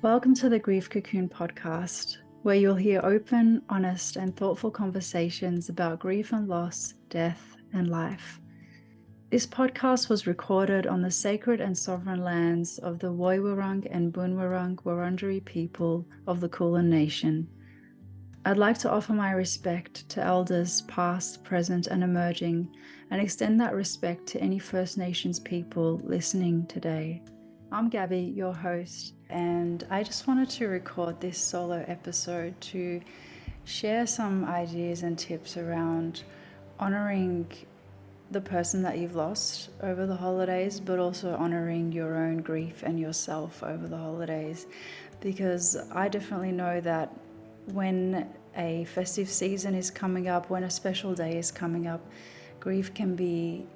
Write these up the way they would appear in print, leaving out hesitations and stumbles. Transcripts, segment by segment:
Welcome to the Grief Cocoon podcast, where you'll hear open, honest, and thoughtful conversations about grief and loss, death, and life. This podcast was recorded on the sacred and sovereign lands of the Woiwurrung and Boonwurrung Wurundjeri people of the Kulin Nation. I'd like to offer my respect to elders past, present, and emerging, and extend that respect to any First Nations people listening today. I'm Gaby, your host, and I just wanted to record this solo episode to share some ideas and tips around honoring the person that you've lost over the holidays, but also honoring your own grief and yourself over the holidays. Because I definitely know that when a festive season is coming up, when a special day is coming up, grief can be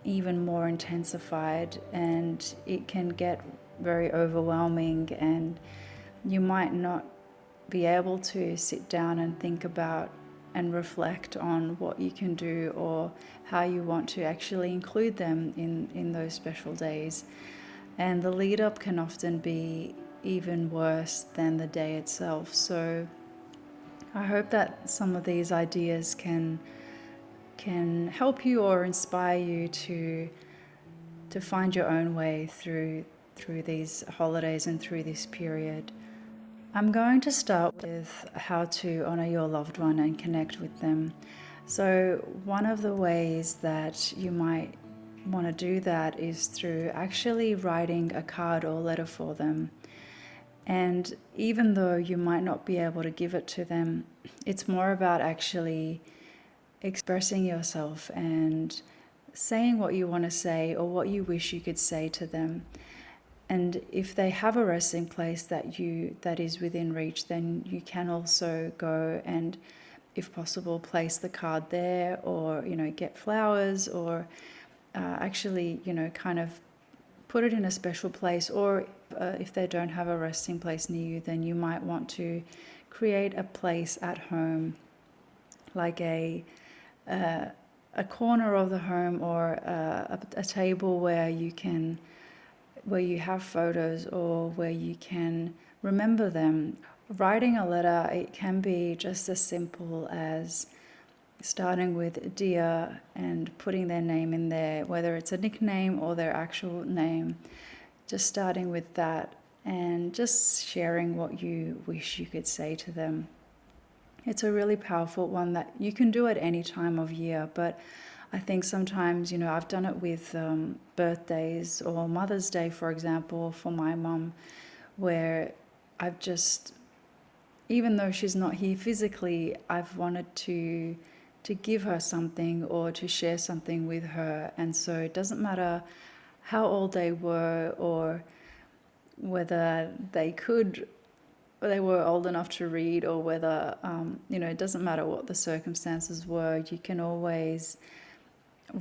even more intensified and it can get very overwhelming, and you might not be able to sit down and think about and reflect on what you can do or how you want to actually include them in those special days. And the lead up can often be even worse than the day itself. So I hope that some of these ideas can help you or inspire you to find your own way through these holidays and through this period. I'm going to start with how to honor your loved one and connect with them. So one of the ways that you might want to do that is through actually writing a card or letter for them. And even though you might not be able to give it to them, it's more about actually expressing yourself and saying what you want to say or what you wish you could say to them. And if they have a resting place that is within reach, then you can also go and, if possible, place the card there, or get flowers, or actually kind of put it in a special place. Or if they don't have a resting place near you, then you might want to create a place at home, like a corner of the home, or a table where you have photos, or where you can remember them. Writing a letter, it can be just as simple as starting with dear and putting their name in there, whether it's a nickname or their actual name. Just starting with that and just sharing what you wish you could say to them. It's a really powerful one that you can do at any time of year, but I think sometimes, I've done it with birthdays or Mother's Day, for example, for my mum, where I've just, even though she's not here physically, I've wanted to give her something or to share something with her. And so it doesn't matter how old they were or whether they were old enough to read, or whether, it doesn't matter what the circumstances were. You can always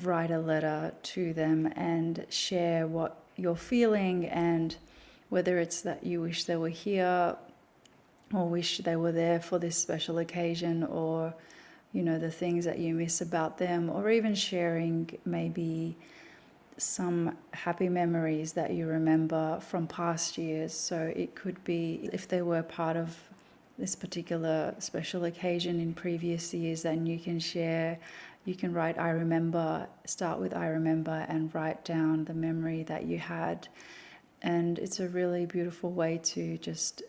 write a letter to them and share what you're feeling, and whether it's that you wish they were here or wish they were there for this special occasion, or the things that you miss about them, or even sharing maybe some happy memories that you remember from past years. So it could be if they were part of this particular special occasion in previous years, then you can write I remember, start with I remember, and write down the memory that you had. And it's a really beautiful way to just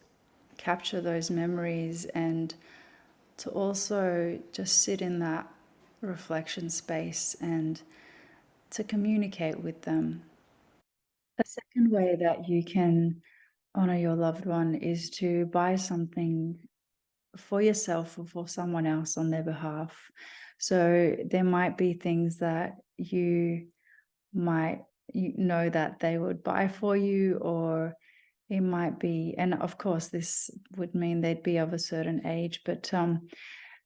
capture those memories, and to also just sit in that reflection space and to communicate with them. A second way that you can honor your loved one is to buy something for yourself or for someone else on their behalf. So there might be things that you might know that they would buy for you, or it might be, and of course this would mean they'd be of a certain age, but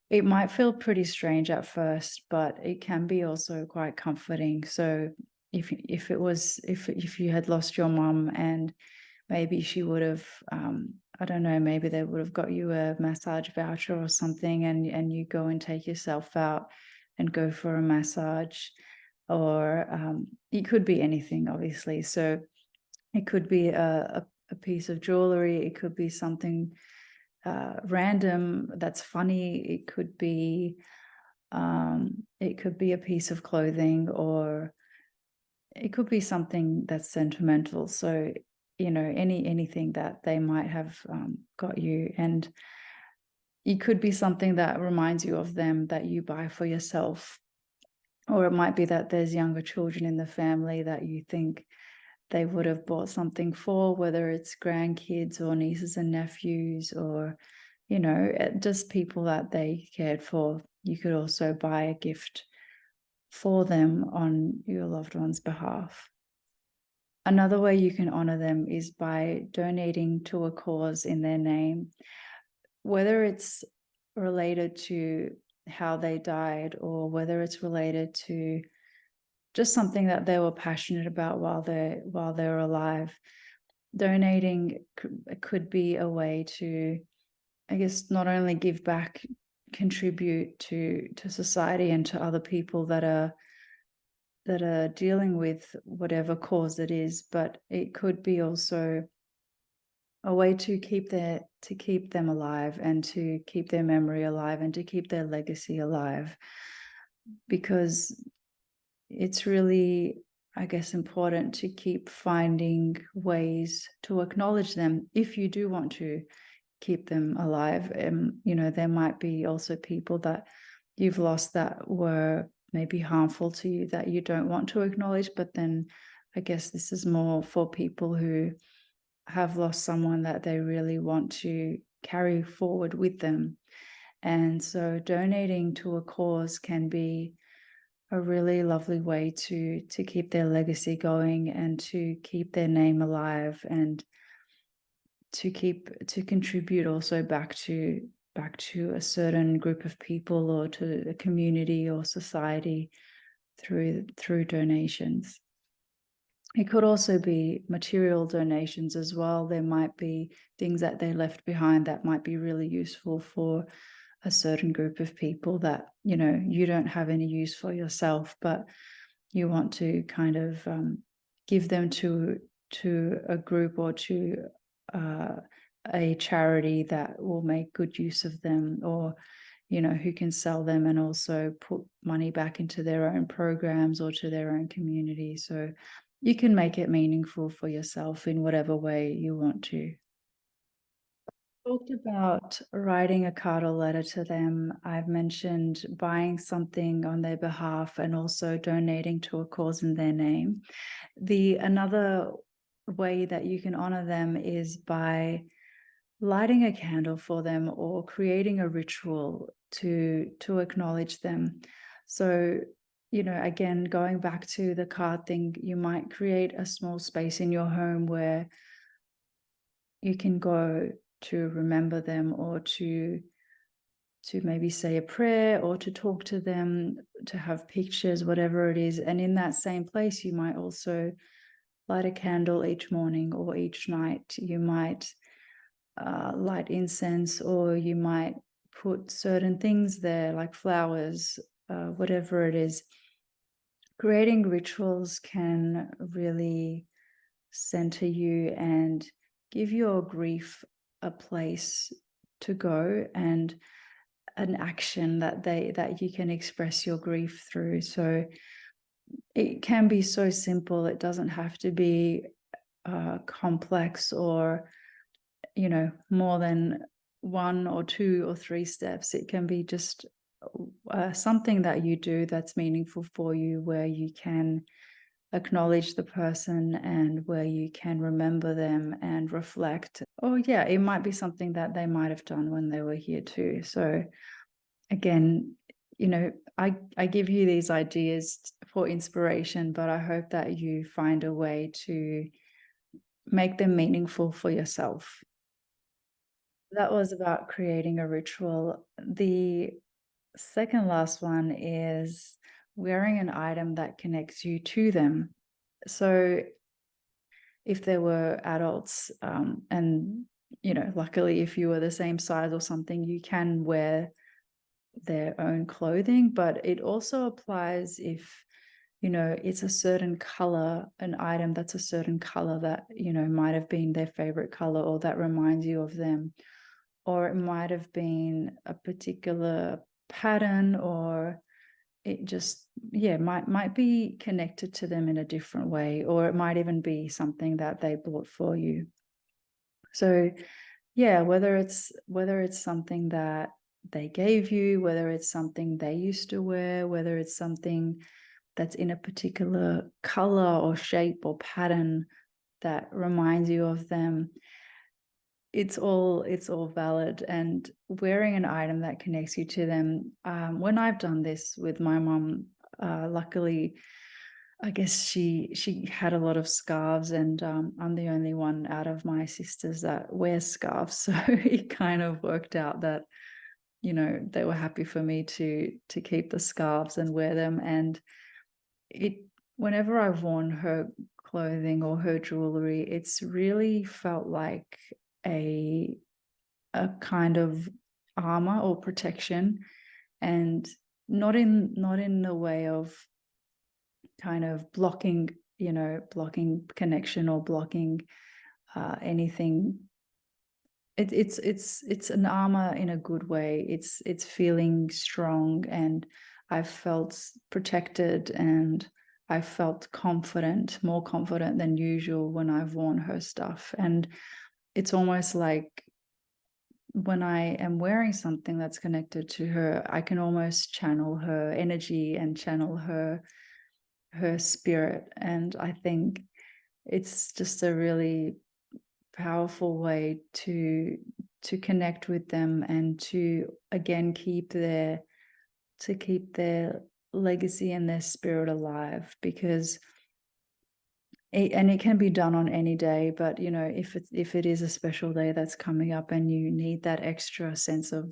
it might feel pretty strange at first, but it can be also quite comforting. So if you had lost your mum, and maybe she would have, I don't know, maybe they would have got you a massage voucher or something, and you go and take yourself out and go for a massage, or it could be anything, obviously. So it could be a a piece of jewelry. It could be something random that's funny. It could be a piece of clothing, or it could be something that's sentimental. So, anything that they might have got you. And it could be something that reminds you of them that you buy for yourself. Or it might be that there's younger children in the family that you think they would have bought something for, whether it's grandkids or nieces and nephews, or, just people that they cared for. You could also buy a gift for them on your loved one's behalf. Another way you can honor them is by donating to a cause in their name, whether it's related to how they died, or whether it's related to just something that they were passionate about while they're alive. Donating could be a way to, I guess, not only give back, contribute to society and to other people that are dealing with whatever cause it is, but it could be also a way to keep them alive, and to keep their memory alive, and to keep their legacy alive. Because it's really, I guess, important to keep finding ways to acknowledge them if you do want to keep them alive. There might be also people that you've lost that were maybe harmful to you that you don't want to acknowledge, but then I guess this is more for people who have lost someone that they really want to carry forward with them. And so donating to a cause can be a really lovely way to keep their legacy going, and to keep their name alive, and to contribute also back to a certain group of people, or to a community or society through donations. It could also be material donations as well. There might be things that they left behind that might be really useful for a certain group of people that, you don't have any use for yourself, but you want to kind of give them to a group, or to a charity that will make good use of them, or who can sell them and also put money back into their own programs or to their own community. So you can make it meaningful for yourself in whatever way you want to. Talked about writing a card or letter to them. I've mentioned buying something on their behalf, and also donating to a cause in their name. Another way that you can honor them is by lighting a candle for them, or creating a ritual to acknowledge them. So, again, going back to the card thing, you might create a small space in your home where you can go to remember them, or to maybe say a prayer, or to talk to them, to have pictures, whatever it is. And in that same place, you might also light a candle each morning or each night. You might light incense, or you might put certain things there, like flowers, whatever it is. Creating rituals can really center you and give your grief a place to go, and an action that you can express your grief through. So it can be so simple. It doesn't have to be complex, or more than one or two or three steps. It can be just something that you do that's meaningful for you, where you can acknowledge the person, and where you can remember them and reflect. Or it might be something that they might have done when they were here too. So again, I give you these ideas for inspiration, but I hope that you find a way to make them meaningful for yourself. That was about creating a ritual. The second last one is wearing an item that connects you to them. So if there were adults, and luckily if you were the same size or something, you can wear their own clothing. But it also applies if it's a certain color, an item that's a certain color that, might have been their favorite color or that reminds you of them. Or it might have been a particular pattern, or it just, yeah, might be connected to them in a different way, or it might even be something that they bought for you. So yeah, whether it's something that they gave you, whether it's something they used to wear, whether it's something that's in a particular color or shape or pattern that reminds you of them, it's all valid. And wearing an item that connects you to them, when I've done this with my mom, luckily, I guess she had a lot of scarves, and I'm the only one out of my sisters that wears scarves. So it kind of worked out that they were happy for me to keep the scarves and wear them. And it whenever I've worn her clothing or her jewelry, it's really felt like a a kind of armor or protection, and not in the way of kind of blocking connection or blocking anything. It's an armor in a good way. It's feeling strong, and I felt protected, and I felt confident, more confident than usual when I've worn her stuff. And it's almost like when I am wearing something that's connected to her, I can almost channel her energy and channel her spirit. And I think it's just a really powerful way to connect with them, and to again keep their legacy and their spirit alive. Because it can be done on any day, but if it is a special day that's coming up and you need that extra sense of,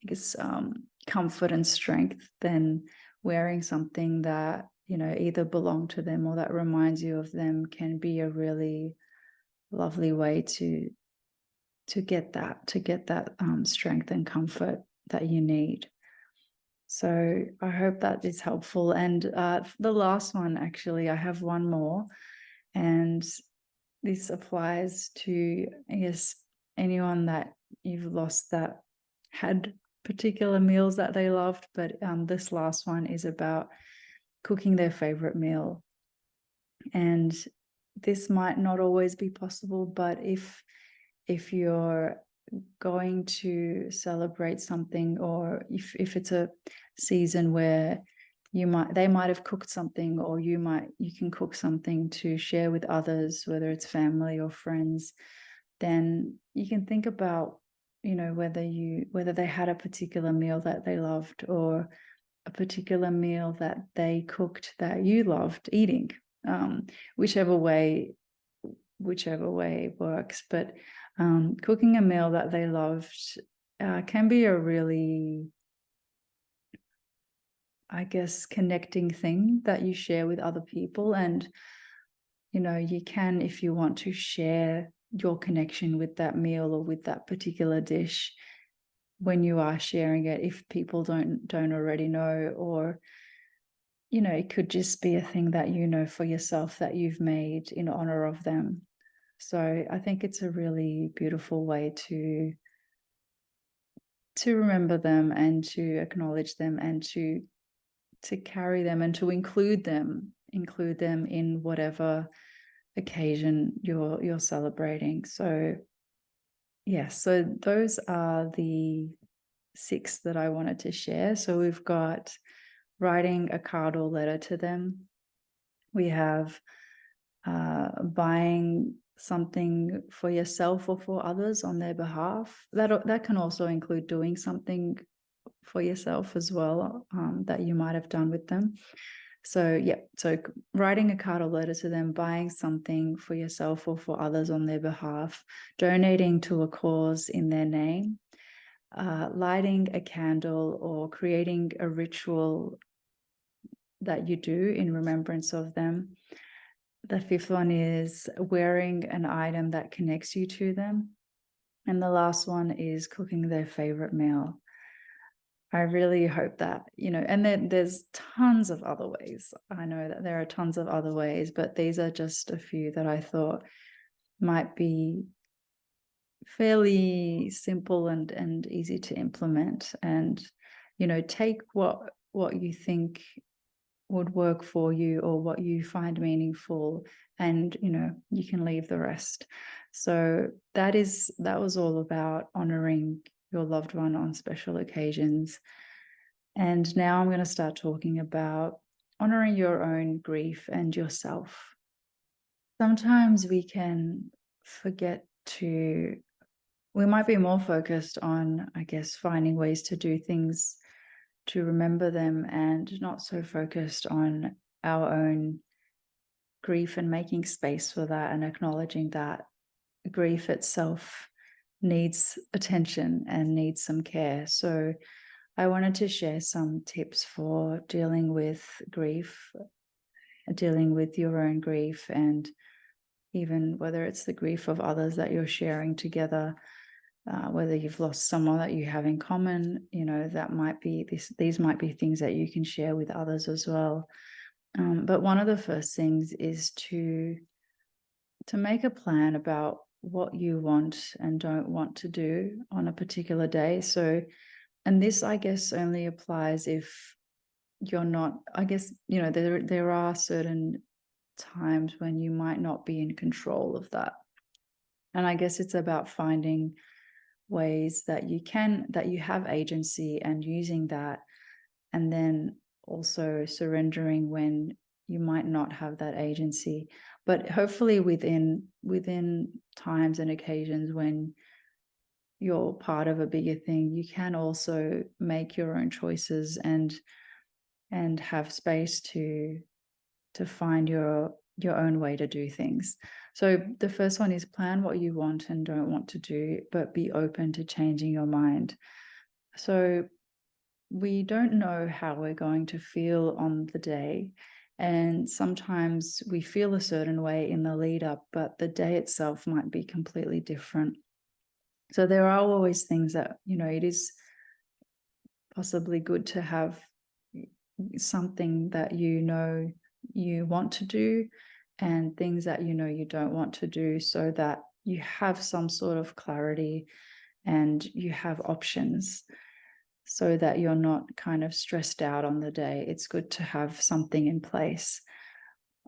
I guess, comfort and strength, then wearing something that either belong to them or that reminds you of them can be a really lovely way to get that strength and comfort that you need. So I hope that is helpful. And the last one, actually, I have one more, and this applies to, I guess, anyone that you've lost that had particular meals that they loved. But this last one is about cooking their favorite meal. And this might not always be possible, but if you're going to celebrate something, or if it's a season where they might have cooked something, or you can cook something to share with others, whether it's family or friends, then you can think about whether they had a particular meal that they loved, or a particular meal that they cooked that you loved eating, um, whichever way works. But cooking a meal that they loved can be a really, I guess, connecting thing that you share with other people. And you can, if you want to, share your connection with that meal or with that particular dish when you are sharing it, if people don't already know. Or it could just be a thing that for yourself that you've made in honor of them. So I think it's a really beautiful way to remember them, and to acknowledge them, and to carry them, and to include them in whatever occasion you're celebrating. So yes, so those are the 6 that I wanted to share. So we've got writing a card or letter to them. We have buying something for yourself or for others on their behalf. That can also include doing something for yourself as well, that you might have done with them. So yeah, so writing a card or letter to them, buying something for yourself or for others on their behalf, donating to a cause in their name, lighting a candle, or creating a ritual that you do in remembrance of them. The 5th one is wearing an item that connects you to them. And the last one is cooking their favorite meal. I really hope that, and then there's tons of other ways. I know that there are tons of other ways, but these are just a few that I thought might be fairly simple and easy to implement. And, take what you think would work for you or what you find meaningful, and you can leave the rest. So that was all about honoring your loved one on special occasions. And now I'm going to start talking about honoring your own grief and yourself. Sometimes we can forget to, we might be more focused on, I guess, finding ways to do things to remember them, and not so focused on our own grief and making space for that and acknowledging that grief itself needs attention and needs some care. So I wanted to share some tips for dealing with grief, dealing with your own grief, and even whether it's the grief of others that you're sharing together, whether you've lost someone that you have in common, that might be these might be things that you can share with others as well. But one of the first things is to make a plan about what you want and don't want to do on a particular day. So, and this, I guess, only applies if you're not, I guess, there are certain times when you might not be in control of that. And I guess it's about finding ways that you have agency and using that, and then also surrendering when you might not have that agency, but hopefully within times and occasions when you're part of a bigger thing, you can also make your own choices and have space to find your own way to do things. So the first one is plan what you want and don't want to do, but be open to changing your mind. So we don't know how we're going to feel on the day. And sometimes we feel a certain way in the lead up, but the day itself might be completely different. So there are always things that, it is possibly good to have something that you want to do, and things that you don't want to do, so that you have some sort of clarity and you have options, so that you're not kind of stressed out on the day. It's good to have something in place.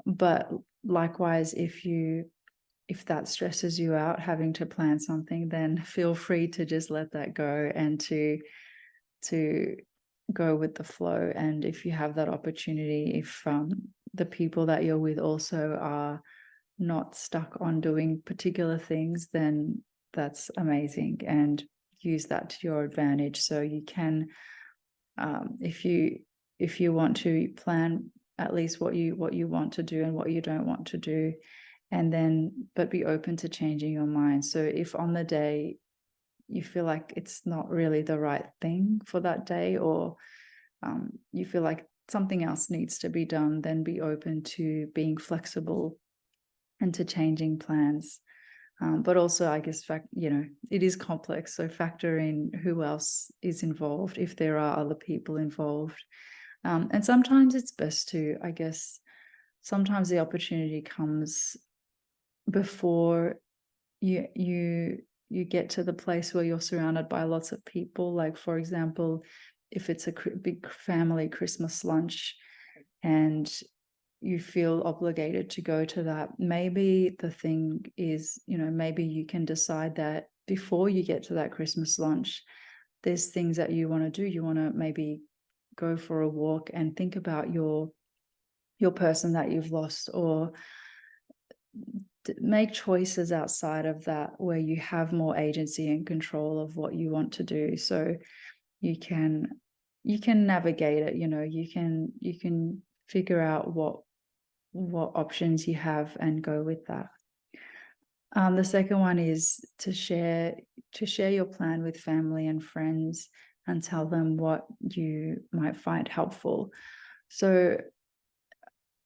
But likewise, if that stresses you out, having to plan something, then feel free to just let that go and to go with the flow. And if you have that opportunity, if the people that you're with also are not stuck on doing particular things, then that's amazing, and use that to your advantage. So you can, if you want to plan at least what you want to do and what you don't want to do, and then but be open to changing your mind. So if on the day you feel like it's not really the right thing for that day, or you feel like something else needs to be done, then be open to being flexible and to changing plans. But also, I guess, it is complex. So factor in who else is involved, if there are other people involved. And sometimes it's best to, I guess, sometimes the opportunity comes before you get to the place where you're surrounded by lots of people. Like, for example, if it's a big family Christmas lunch and you feel obligated to go to that, maybe the thing is, maybe you can decide that before you get to that Christmas lunch, there's things that you want to do. You want to maybe go for a walk and think about your person that you've lost, or make choices outside of that where you have more agency and control of what you want to do. So you can navigate it. You can figure out what options you have and go with that. The second one is to share your plan with family and friends and tell them what you might find helpful. So,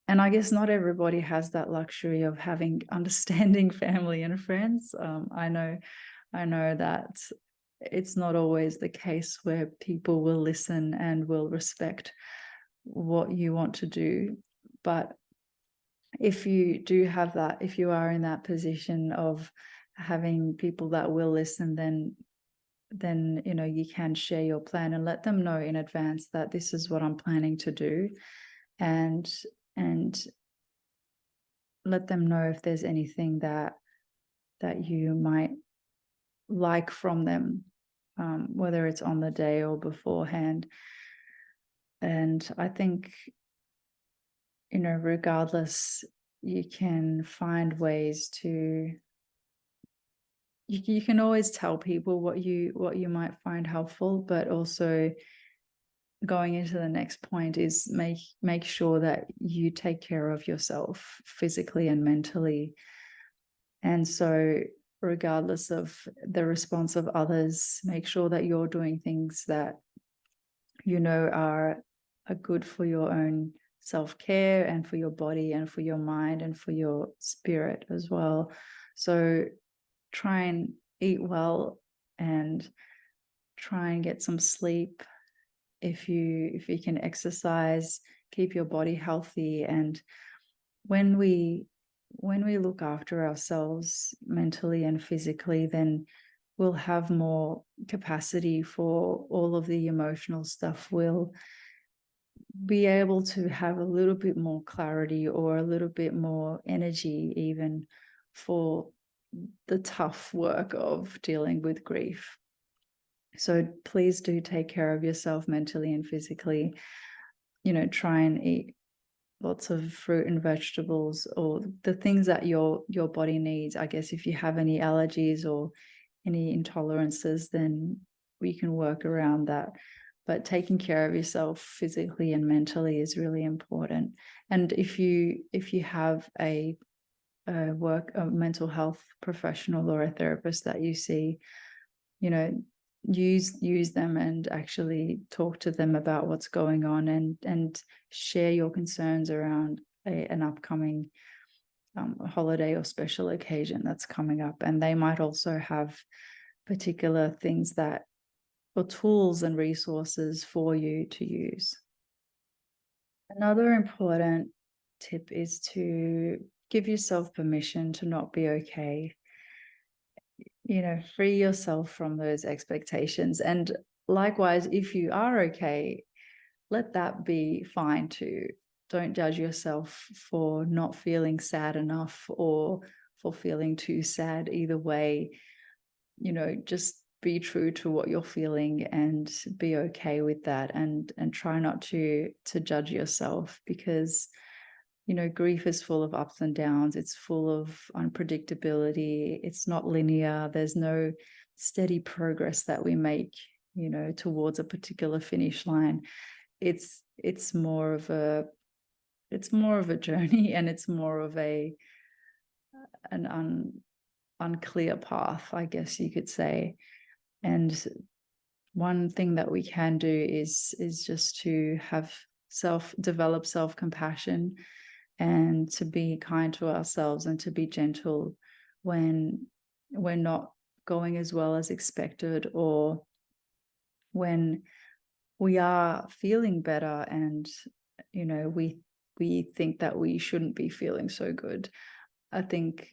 and I guess not everybody has that luxury of having understanding family and friends. I know that it's not always the case where people will listen and will respect what you want to do. But if you do have that, if you are in that position of having people that will listen, then you can share your plan and let them know in advance that this is what I'm planning to do, and and let them know if there's anything that you might like from them, whether it's on the day or beforehand. And I think, regardless, you can find ways to, you can always tell people what you might find helpful, but also going into the next point is make sure that you take care of yourself physically and mentally. And so regardless of the response of others, make sure that you're doing things that are good for your own self-care and for your body and for your mind and for your spirit as well. So try and eat well and try and get some sleep. If you can exercise, keep your body healthy. And when we look after ourselves mentally and physically, then we'll have more capacity for all of the emotional stuff. We'll be able to have a little bit more clarity or a little bit more energy even for the tough work of dealing with grief. So please do take care of yourself mentally and physically. Try and eat lots of fruit and vegetables, or the things that your body needs. I guess if you have any allergies or any intolerances, then we can work around that. But taking care of yourself physically and mentally is really important. And if you have a mental health professional or a therapist that you see, use them and actually talk to them about what's going on, and share your concerns around an upcoming holiday or special occasion that's coming up. And they might also have particular things or tools and resources for you to use. Another important tip is to give yourself permission to not be okay. Free yourself from those expectations. And likewise, if you are okay, let that be fine too. Don't judge yourself for not feeling sad enough or for feeling too sad. Either way, just be true to what you're feeling and be okay with that, and try not to judge yourself, because grief is full of ups and downs. It's full of unpredictability. It's not linear. There's no steady progress that we make, towards a particular finish line. It's more of a journey, and it's more of an unclear path, I guess you could say. And one thing that we can do is just to develop self-compassion, and to be kind to ourselves, and to be gentle when we're not going as well as expected, or when we are feeling better and we think that we shouldn't be feeling so good. I think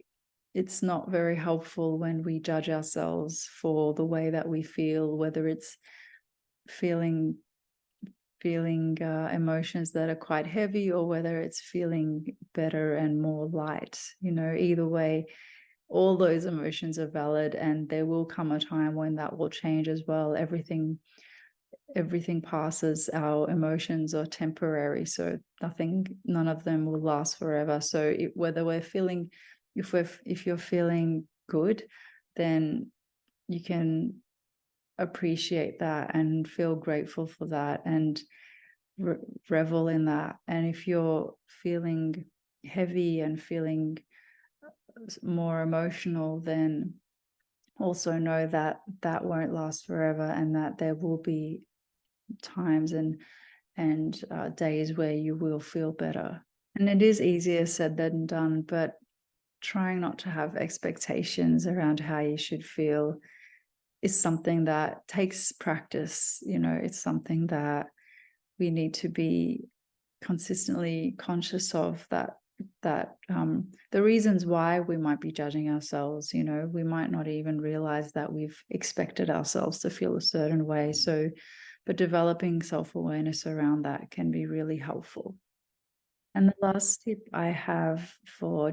it's not very helpful when we judge ourselves for the way that we feel, whether it's feeling emotions that are quite heavy, or whether it's feeling better and more light. Either way, all those emotions are valid, and there will come a time when that will change as well. Everything passes. Our emotions are temporary, so none of them will last forever. So whether we're feeling, if you're feeling good, then you can appreciate that and feel grateful for that, and revel in that. And if you're feeling heavy and feeling more emotional, then also know that that won't last forever, and that there will be times and days where you will feel better. And it is easier said than done, but trying not to have expectations around how you should feel is something that takes practice. It's something that we need to be consistently conscious of, that the reasons why we might be judging ourselves, we might not even realize that we've expected ourselves to feel a certain way. But developing self-awareness around that can be really helpful. And the last tip I have for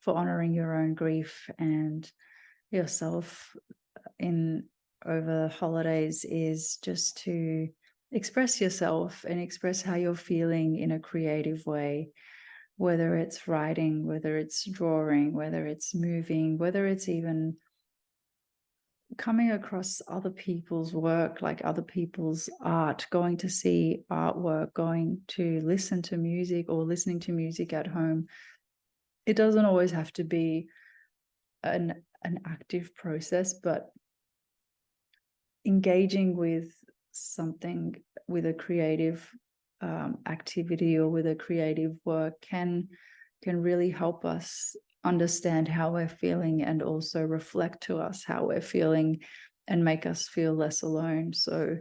honoring your own grief and yourself over the holidays is just to express yourself and express how you're feeling in a creative way, whether it's writing, whether it's drawing, whether it's moving, whether it's even coming across other people's work, like other people's art, going to see artwork, going to listen to music or listening to music at home. It doesn't always have to be an active process, but engaging with something, with a creative activity or with a creative work can really help us understand how we're feeling and also reflect to us how we're feeling and make us feel less alone. So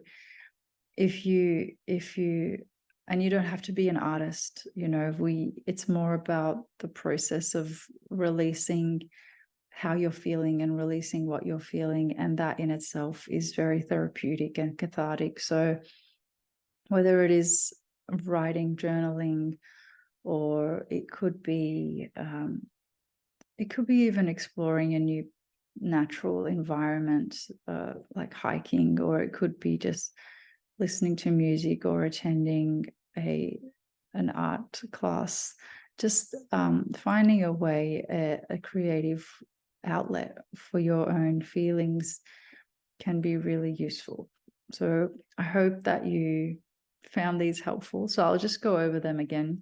if you and you don't have to be an artist, it's more about the process of releasing how you're feeling and releasing what you're feeling, and that in itself is very therapeutic and cathartic. So whether it is writing, journaling, or it could be even exploring a new natural environment, like hiking, or it could be just listening to music or attending an art class. Just finding a way, a creative outlet for your own feelings can be really useful. So I hope that you found these helpful. So I'll just go over them again.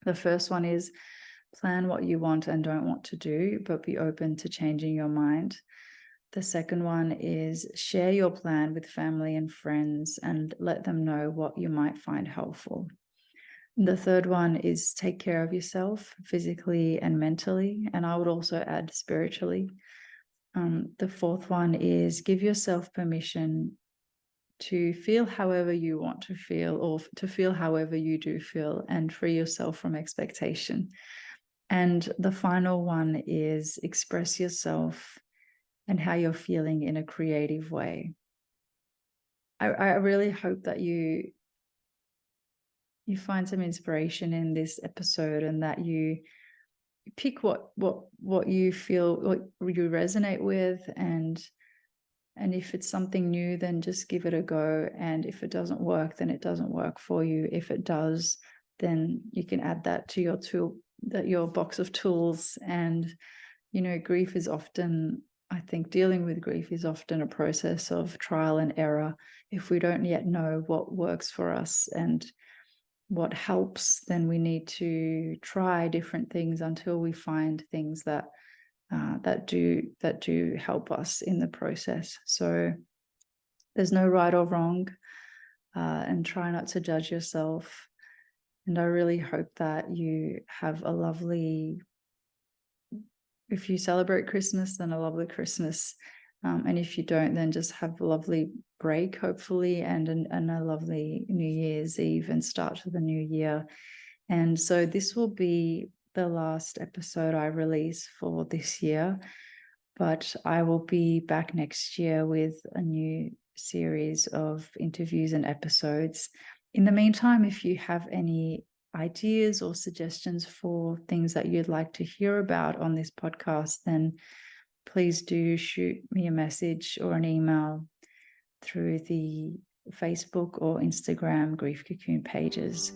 The first one is plan what you want and don't want to do, but be open to changing your mind. The second one is share your plan with family and friends and let them know what you might find helpful. The third one is take care of yourself physically and mentally, and I would also add spiritually. The fourth one is give yourself permission to feel however you want to feel, or to feel however you do feel, and free yourself from expectation. And the final one is express yourself and how you're feeling in a creative way. I really hope that you find some inspiration in this episode, and that you pick what you feel, what you resonate with, and if it's something new, then just give it a go. And if it doesn't work, then it doesn't work for you. If it does, then you can add that to your box of tools. And grief is often, I think, dealing with grief is often a process of trial and error. If we don't yet know what works for us and what helps, then we need to try different things until we find things that do help us in the process. So there's no right or wrong, and try not to judge yourself. And I really hope that you have a lovely, if you celebrate Christmas, then a lovely Christmas. And if you don't, then just have a lovely break, hopefully, and a lovely New Year's Eve and start to the new year. And so this will be the last episode I release for this year, but I will be back next year with a new series of interviews and episodes. In the meantime, if you have any ideas or suggestions for things that you'd like to hear about on this podcast, then please do shoot me a message or an email through the Facebook or Instagram Grief Cocoon pages.